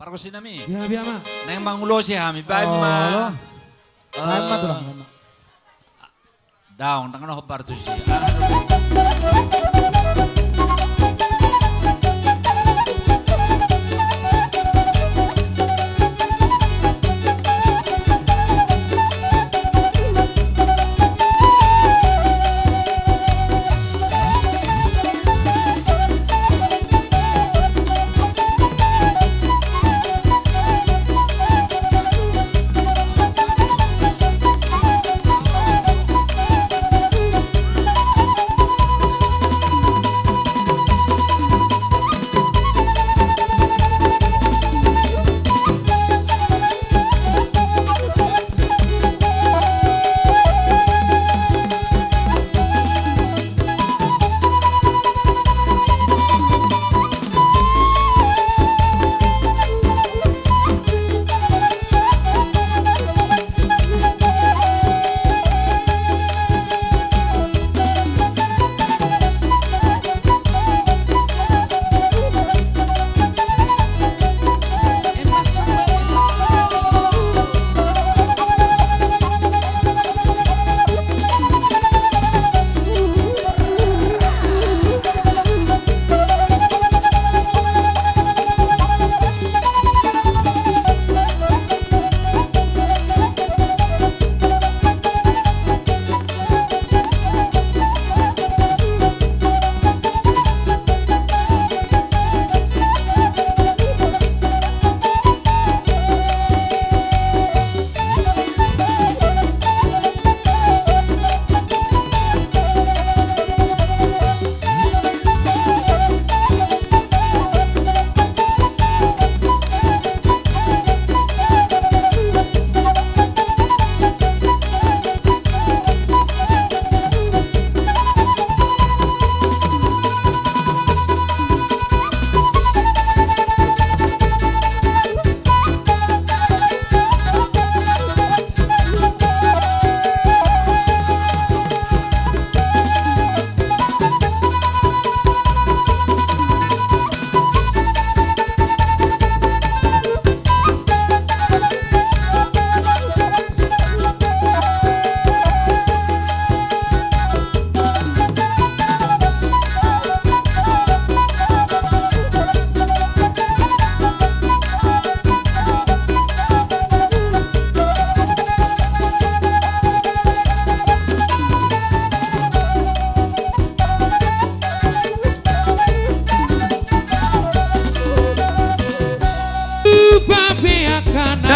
Parkosinami. Ya biama. Neng mangulo si hami baik ma. Lama tuh lang. Daun tangan aku partu sih.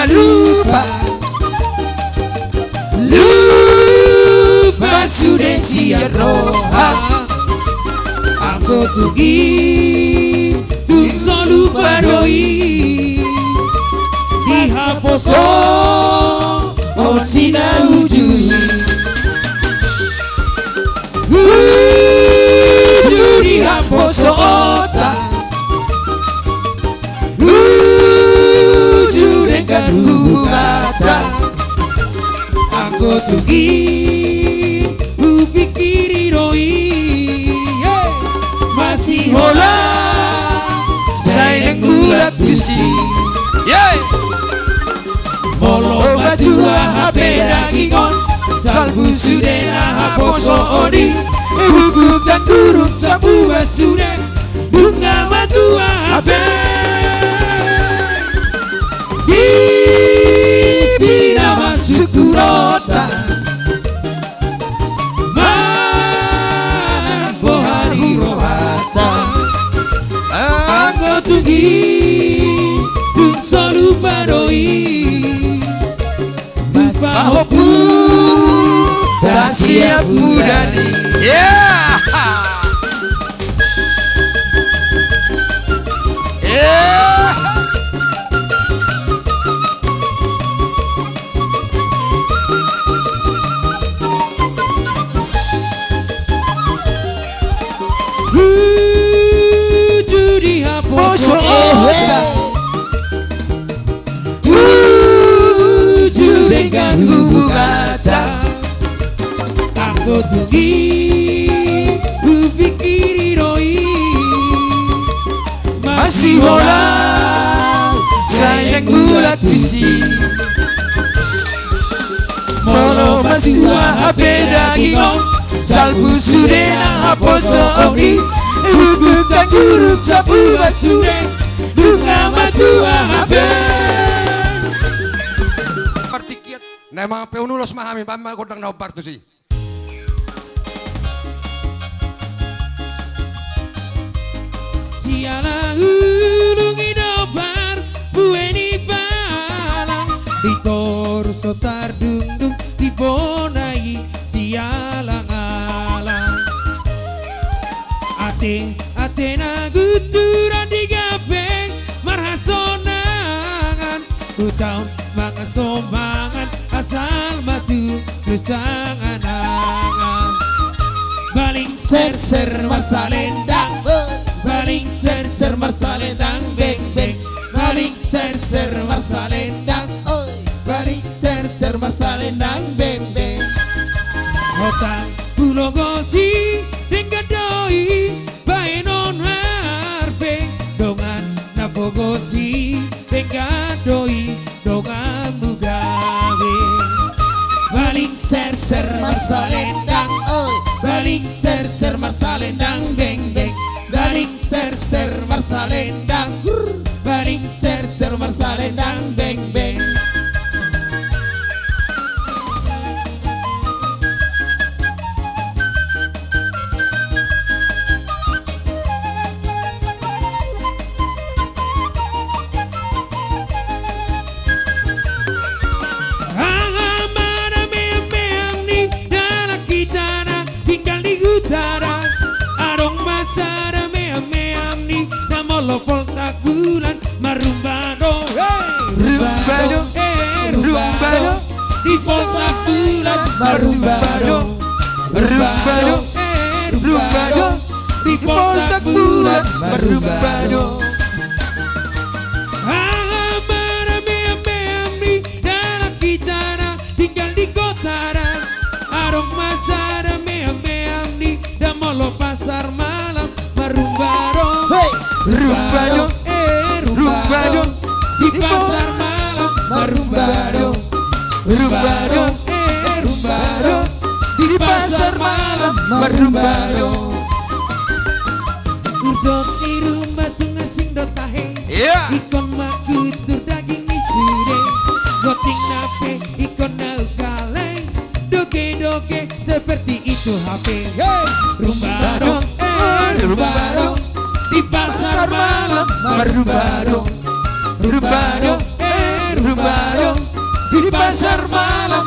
Lupa, lupa sudah siap roha. Aku tugi, tu selalu baroi. Dihaposo, oh sina ujui. Dihaposo otak. Kata aku tugi upikiri roi masih hola saya nengulak tusi molo bajua hape dagingon salbu sudena haposo odi hukuk dan turun sabu basude bunga matua hape Bila masuk rota Mana bohari rohata Aku tugi Dun solu baroi Lupa hopu Tak siap udani Yeah! Yeah! Judi haposo dengan hubungata Aku tugi Kupikiri roi Masih hola batusi Molo masua hapeda gingong Salbu surena haposo ogi Buku kaguruk sapu basure Dunga matua hape Partikiat. Nah mga peunulos mahami pamang kodang na partusi. Siala hulungi dobar bueni balang di torso tardung di bonai sialang alang ate na guturan di gape marhasonangan utaun mga sombangan asal matu lusang anangan baling ser marsalendang baling ser marsalendang beng beng baling ser marsalendang oi baling ser marsalendang beng beng hotang pulo gosi denggadoi baenon harpe dongan napogosi denggadoi dongan mugabe baling ser marsalendang oi baling ser marsalendang beng beng baling ser marsalendang baling ser marsalendang beng beng Poltak bulan marumbado rumbado rumbado di poltak bulan marumbado rumbado rumbado di poltak bulan marumbado amara me dalam kitara tinggal di kotara arong masara me damolo pasar malam marumbado rumbado, rumbado, di pasar malam marumbado, rumbado, rumbado, di pasar malam marumbado. Udok di rumah tuh ngasing dotahe, ikon makutur daging isude, goting nape, ikon nau kaleng, doke seperti itu HP. Rumbado, rumbado. Di pasar malam marumbado rumbado rumbado di pasar malam